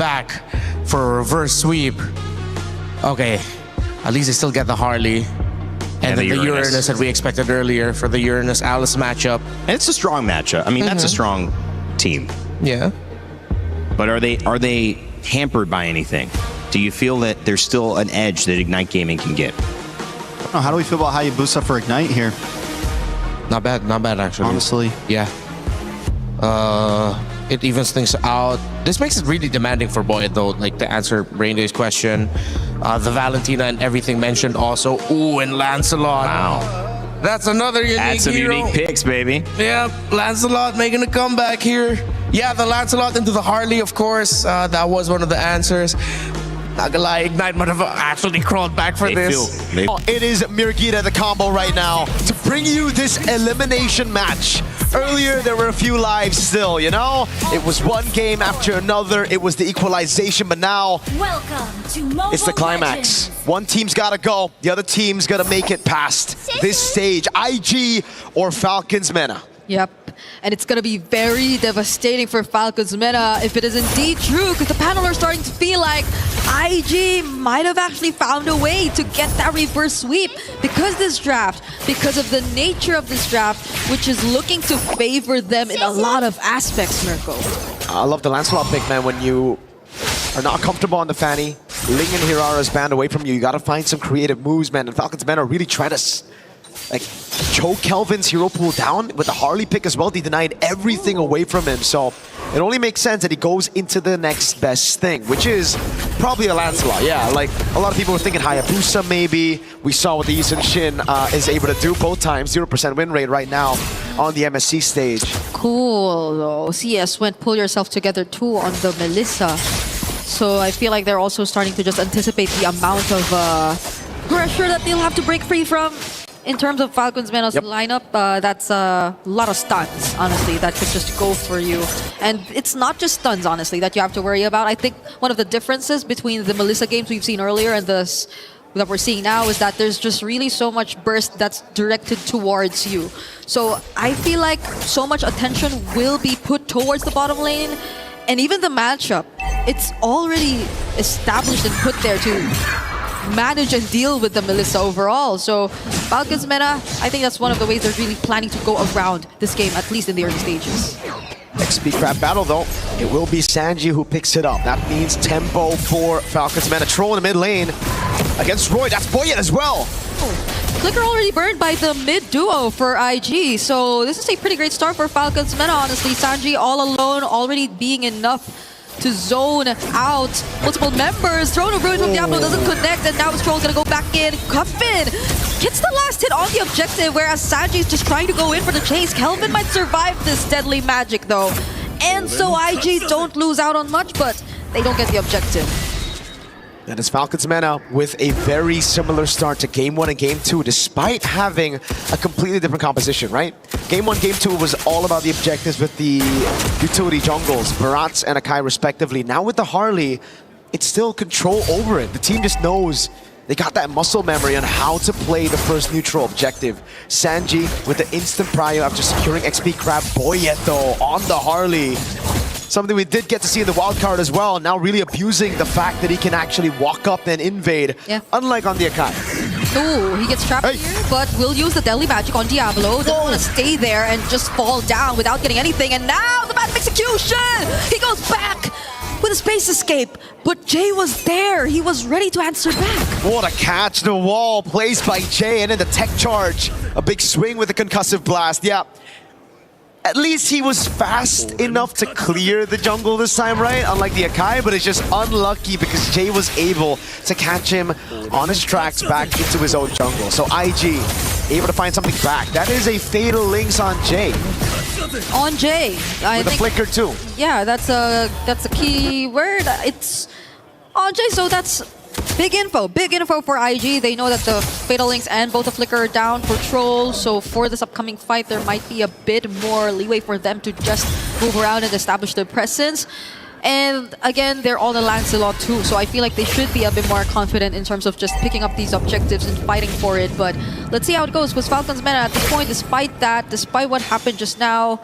back for a reverse sweep. Okay, at least they still get the Harley. And then the Uranus that we expected earlier for the Uranus-Alice matchup. And it's a strong matchup. I mean, that's a strong team. Yeah. But are they hampered by anything? Do you feel that there's still an edge that Ignite Gaming can get? Oh, how do we feel about Hayabusa for Ignite here? Not bad actually. Honestly. Yeah. It evens things out. This makes it really demanding for Boyd though, like to answer Rainday's question. The Valentina and everything mentioned also. Ooh, and Lancelot. Wow. That's another unique Add some hero. unique picks, baby. Yeah, Lancelot making a comeback here. Yeah, the Lancelot into the Harley, of course. That was one of the answers. Not gonna lie, Ignite might have actually crawled back for this. It is Mirgita, the combo right now, to bring you this elimination match. Earlier, there were a few lives still, you know? It was one game after another. It was the equalization, but now it's the climax. One team's gotta go. The other team's gotta make it past this stage. IG or Falcons Mena. Yep, and it's going to be very devastating for Falcons Mena if it is indeed true, because the panel are starting to feel like IG might have actually found a way to get that reverse sweep because of the nature of this draft, which is looking to favor them in a lot of aspects, Mirko. I love the Lancelot pick, man. When you are not comfortable on the Fanny, Ling and Hirara's banned away from you, you got to find some creative moves, man. And Falcons Mena are really trying to choke Kelvin's hero pool down with the Harley pick as well. They denied everything away from him, so it only makes sense that he goes into the next best thing, which is probably a Lancelot. Yeah, like a lot of people were thinking Hayabusa maybe. We saw what the Yisun Shin is able to do both times. 0% win rate right now on the MSC stage. Cool though. CS went pull yourself together too on the Melissa. So I feel like they're also starting to just anticipate the amount of pressure that they'll have to break free from. In terms of Falcons Mena's lineup, that's a lot of stuns, honestly, that could just go for you. And it's not just stuns, honestly, that you have to worry about. I think one of the differences between the Melissa games we've seen earlier and this that we're seeing now is that there's just really so much burst that's directed towards you. So I feel like so much attention will be put towards the bottom lane. And even the matchup, it's already established and put there to manage and deal with the Melissa overall. So Falcons Mena, I think that's one of the ways they're really planning to go around this game, at least in the early stages. XP crab battle though, it will be Sanji who picks it up. That means tempo for Falcons Mena. Troll in the mid lane against Roy. That's Boyet as well. Flicker already burned by the mid duo for IG, so this is a pretty great start for Falcons Mena, honestly. Sanji all alone, already being enough to zone out multiple members. Throne of Ruin from Diablo doesn't connect, and now Stroll's gonna go back in. Cuffin gets the last hit on the objective, whereas Sanji's just trying to go in for the chase. Kelvin might survive this deadly magic though. And so IG don't lose out on much, but they don't get the objective. And it's Falcons Mena with a very similar start to Game 1 and Game 2, despite having a completely different composition, right? Game 1, Game 2 was all about the objectives with the utility jungles, Barats and Akai respectively. Now with the Harley, it's still control over it. The team just knows they got that muscle memory on how to play the first neutral objective. Sanji with the instant prio after securing XP Crab. Boyet though on the Harley. Something we did get to see in the wildcard as well, now really abusing the fact that he can actually walk up and invade, unlike on the Akai. Ooh, he gets trapped here, but will use the deadly magic on Diablo. Doesn't want to stay there and just fall down without getting anything, and now the bad execution! He goes back with a space escape, but Jay was there. He was ready to answer back. What a catch, the wall placed by Jay, and then the tech charge. A big swing with the concussive blast, yeah. At least he was fast enough to clear the jungle this time, right? Unlike the Akai, but it's just unlucky because Jay was able to catch him on his tracks back into his own jungle. So IG able to find something back. That is a fatal links on Jay. On Jay. With a flicker too. Yeah, that's a key word. It's on Jay, so that's big info for IG. They know that the Fatal Links and both the Flicker are down for Troll, so for this upcoming fight, there might be a bit more leeway for them to just move around and establish their presence. And again, they're all the Lancelot too, so I feel like they should be a bit more confident in terms of just picking up these objectives and fighting for it. But let's see how it goes, because Falcons Mena at this point, despite what happened just now,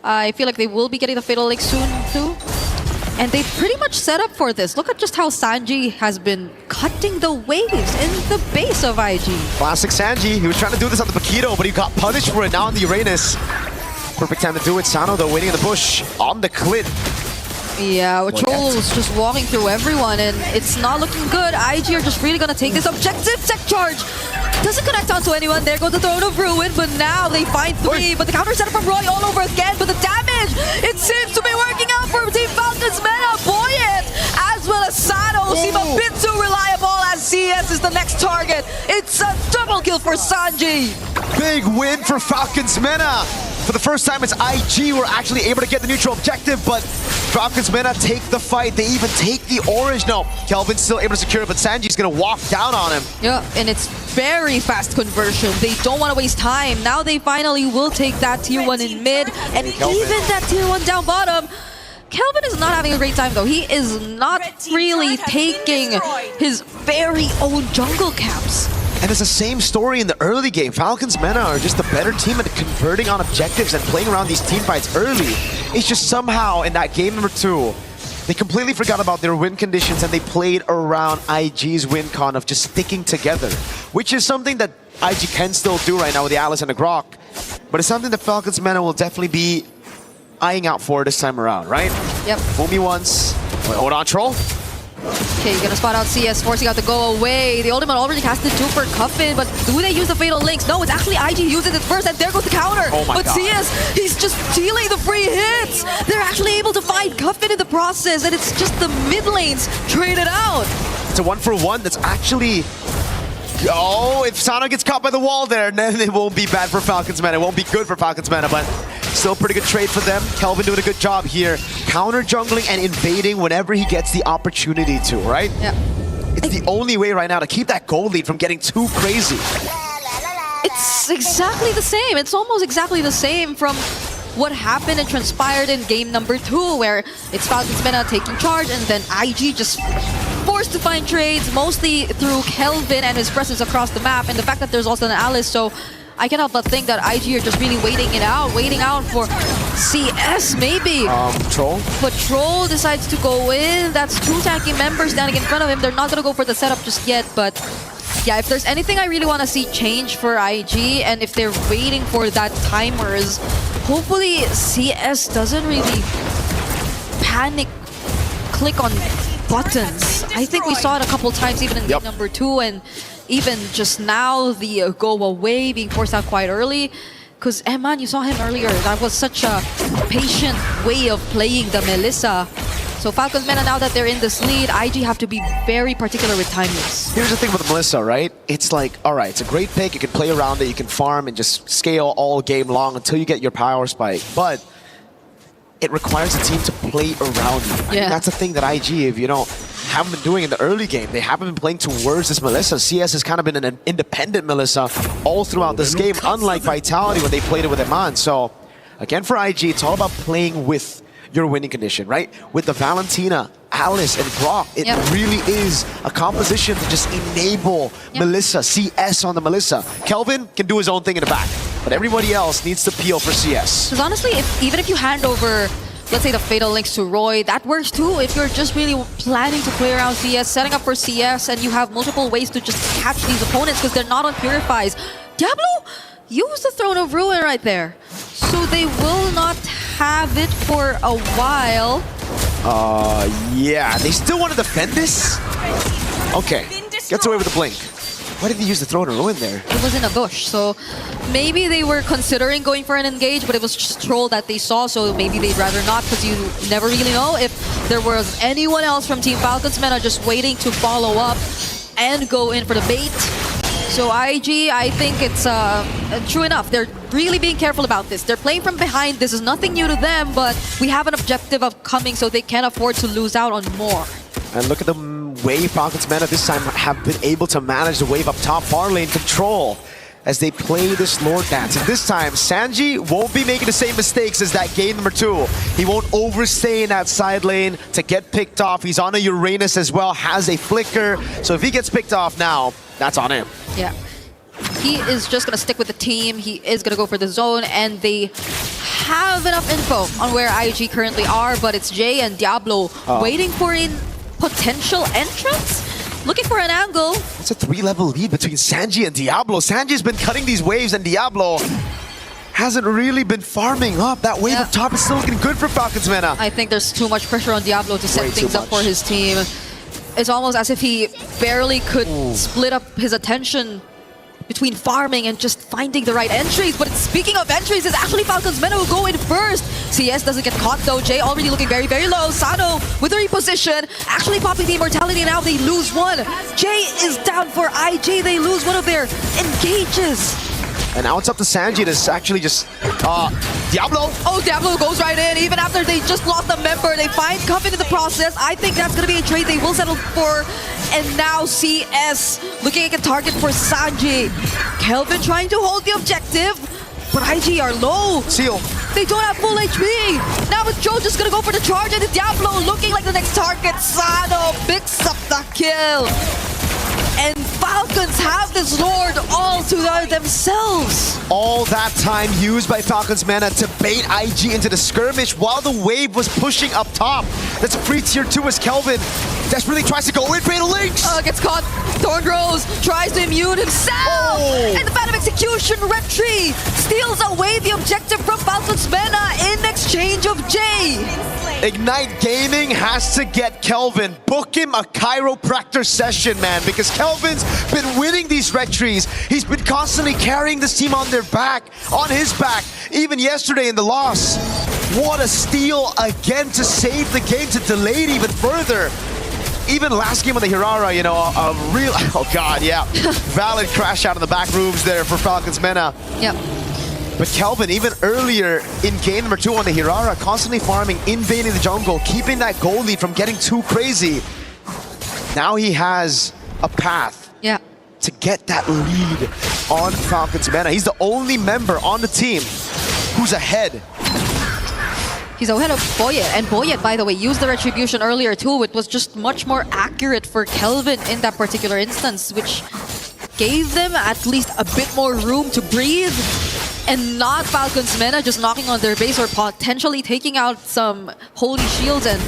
I feel like they will be getting the Fatal Link soon too. And they pretty much set up for this. Look at just how Sanji has been cutting the waves in the base of IG. Classic Sanji. He was trying to do this on the Paquito, but he got punished for it now on the Uranus. Perfect time to do it. Sano, though, waiting in the bush on the clit. Yeah, with Trolls just walking through everyone, and it's not looking good. IG are just really gonna take this objective. Tech charge doesn't connect onto anyone. There goes the Throne of Ruin, but now they find 3. But the counter setup from Roy all over again. But the damage, it seems to be working out for Team Falcons. Mena, Buoyant, as well as Sano seem a bit too reliable as CS is the next target. It's a double kill for Sanji. Big win for Falcons Mena. For the first time, it's IG were actually able to get the neutral objective, but Falcons Mena take the fight. They even take the orange. No, Kelvin's still able to secure it, but Sanji's gonna walk down on him. Yeah, and it's very fast conversion. They don't want to waste time. Now they finally will take that tier 1 in mid, and even that tier 1 down bottom. Kelvin is not having a great time though. He is not really taking his very own jungle camps. And it's the same story in the early game. Falcons Mena are just the better team at converting on objectives and playing around these team fights early. It's just somehow in that game number 2, they completely forgot about their win conditions and they played around IG's win con of just sticking together, which is something that IG can still do right now with the Alice and the Grok. But it's something that Falcons Mena will definitely be eyeing out for this time around, right? Yep. Fool me once. Wait, hold on, Troll. Okay, you're gonna spot out CS, forcing out to go away. The ultimate already casted 2 for Cuffin, but do they use the Fatal Links? No, it's actually IG uses it first, and there goes the counter. Oh my but God. CS, he's just dealing the free hits. They're actually able to find Cuffin in the process, and it's just the mid lanes traded out. It's a 1-for-1 that's actually... Oh, if Sano gets caught by the wall there, then it won't be bad for Falcons Mena. It won't be good for Falcons Mena, but still pretty good trade for them. Kelvin doing a good job here. Counter jungling and invading whenever he gets the opportunity to, right? Yeah. It's the only way right now to keep that gold lead from getting too crazy. It's exactly the same. It's almost exactly the same from what happened and transpired in game number 2, where it's Falcons Mena taking charge and then IG just forced to find trades, mostly through Kelvin and his presence across the map, and the fact that there's also an Alice, so I cannot but think that IG are just really waiting out for CS maybe. Troll? But Troll decides to go in. That's 2 tanky members standing in front of him. They're not gonna go for the setup just yet, but yeah, if there's anything I really want to see change for IG, and if they're waiting for that timers, hopefully CS doesn't really panic click on buttons. I think we saw it a couple times even in game number 2, and even just now the go away being forced out quite early. Because Eman, you saw him earlier. That was such a patient way of playing the Melissa. So Falcons Mena, now that they're in this lead, IG have to be very particular with timings. Here's the thing with Melissa, right? It's like, all right, it's a great pick. You can play around it. You can farm and just scale all game long until you get your power spike. But it requires a team to play around you. I think that's the thing that IG, if you don't, haven't been doing in the early game. They haven't been playing towards this Melissa. CS has kind of been an independent Melissa all throughout this game, unlike Vitality when they played it with Eman. So, again, for IG, it's all about playing with your winning condition, right? With the Valentina, Alice, and Grok, it really is a composition to just enable Melissa, CS on the Melissa. Kelvin can do his own thing in the back, but everybody else needs to peel for CS. Because honestly, even if you hand over, let's say, the Fatal Links to Roy, that works too. If you're just really planning to play around CS, setting up for CS, and you have multiple ways to just catch these opponents because they're not on Purifies. Diablo use the Throne of Ruin right there. So they will not have it for a while. Yeah, they still want to defend this? Okay, gets away with the blink. Why did they use the Throne of Ruin there? It was in a bush, so maybe they were considering going for an engage, but it was just Troll that they saw, so maybe they'd rather not, because you never really know if there was anyone else from Team Falcons Mena just waiting to follow up and go in for the bait. So IG, I think it's true enough. They're really being careful about this. They're playing from behind. This is nothing new to them, but we have an objective of coming, so they can't afford to lose out on more. And look at the way Falcons Mena this time have been able to manage the wave up top, far lane control as they play this Lord Dance. And this time, Sanji won't be making the same mistakes as that game number 2. He won't overstay in that side lane to get picked off. He's on a Uranus as well, has a flicker. So if he gets picked off now, that's on him. Yeah. he is just going to stick with the team. He is going to go for the zone, and they have enough info on where IG currently are, but it's Jay and Diablo waiting for a potential entrance, looking for an angle. It's a 3-level lead between Sanji and Diablo. Sanji's been cutting these waves, and Diablo hasn't really been farming up. That wave up top is still looking good for Falcons Mena. I think there's too much pressure on Diablo to set things up for his team. It's almost as if he barely could split up his attention between farming and just finding the right entries. But speaking of entries, it's actually Falcons Mena who go in first. CS doesn't get caught though. Jay already looking very, very low. Sano with the reposition, actually popping the immortality. Now they lose one. Jay is down for IG. They lose one of their engages. And now it's up to Sanji to actually just... Diablo! Oh, Diablo goes right in. Even after they just lost a member, they find Coven in the process. I think that's going to be a trade they will settle for. And now CS looking at a target for Sanji. Kelvin trying to hold the objective, but IG are low. Seal. They don't have full HP. Now it's Joe just going to go for the charge, and Diablo looking like the next target. Sano picks up the kill. And Falcons have this Lord all to themselves. All that time used by Falcons Mena to bait IG into the skirmish while the wave was pushing up top. That's a free tier 2 as Kelvin desperately tries to go in, Fatal Links. Gets caught. Thorn Rose tries to immune himself. And the Phantom Execution Retry steals away the objective from Falcons Mena in exchange of Jay. Ignite Gaming has to get Kelvin. Book him a chiropractor session, man, because Kelvin's been winning these retries. He's been constantly carrying this team on his back, even yesterday in the loss. What a steal again to save the game, to delay it even further. Even last game on the Hirara, you know, a real, oh god, yeah. Valid crash out of the back rooms there for Falcons Mena. Yep. But Kelvin, even earlier in game number 2 on the Hirara, constantly farming, invading the jungle, keeping that goal lead from getting too crazy. Now he has a path to get that lead on Falcons Mena. He's the only member on the team who's ahead. He's ahead of Boyet, and Boyet, by the way, used the Retribution earlier too. It was just much more accurate for Kelvin in that particular instance, which gave them at least a bit more room to breathe. And not Falcons Mena just knocking on their base or potentially taking out some holy shields and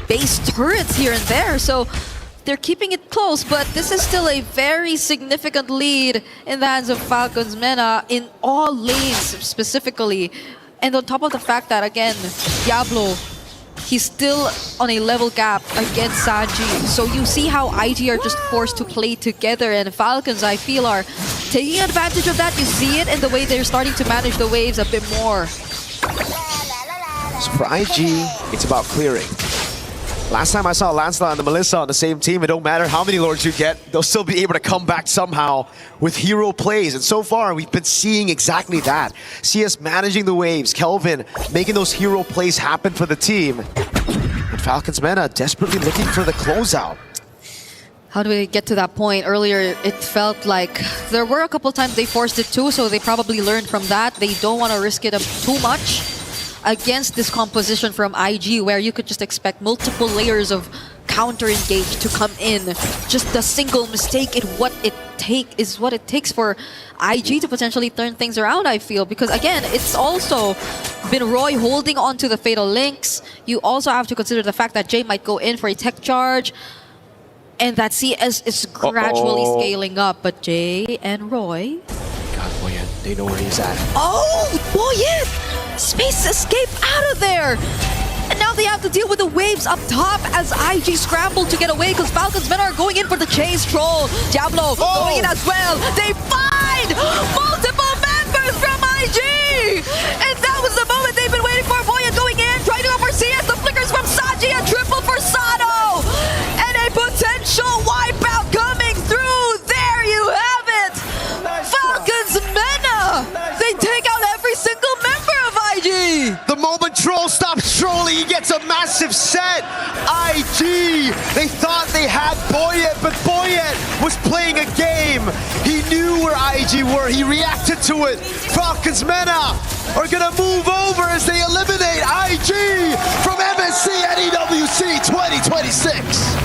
base turrets here and there. So they're keeping it close, but this is still a very significant lead in the hands of Falcons Mena in all lanes specifically. And on top of the fact that, again, Diablo, he's still on a level gap against Sanji. So you see how IG are just forced to play together, and Falcons, I feel, are taking advantage of that. You see it in the way they're starting to manage the waves a bit more. So for IG, it's about clearing. Last time I saw Lancelot and the Melissa on the same team, it don't matter how many lords you get, they'll still be able to come back somehow with hero plays. And so far, we've been seeing exactly that. CS managing the waves, Kelvin making those hero plays happen for the team. And Falcons Mena desperately looking for the closeout. How do we get to that point? Earlier, it felt like there were a couple times they forced it too, so they probably learned from that. They don't want to risk it too much against this composition from IG, where you could just expect multiple layers of counter-engage to come in. Just a single mistake is what it takes for IG to potentially turn things around, I feel. Because again, it's also been Roy holding on to the Fatal Links. You also have to consider the fact that Jay might go in for a tech charge, and that CS is gradually scaling up. But Jay and Roy... God, Boyet, they know where he's at. Oh, Boyet! Space escape out of there! And now they have to deal with the waves up top as IG scramble to get away because Falcons Mena are going in for the chase troll. Diablo going in as well. They find multiple members from IG! And that was the moment they've been waiting for. Boyet going in, trying to go for CS. The flickers from Sanji, a triple for Sano! And a potential wipeout coming through. There you have it! Falcons Mena! They take out every single member of IG! The moment Troll stops trolling, he gets a massive set. IG, they thought they had Boyet, but Boyet was playing a game. He knew where IG were, he reacted to it. Falcons Mena are gonna move over as they eliminate IG from MSC at EWC 2026.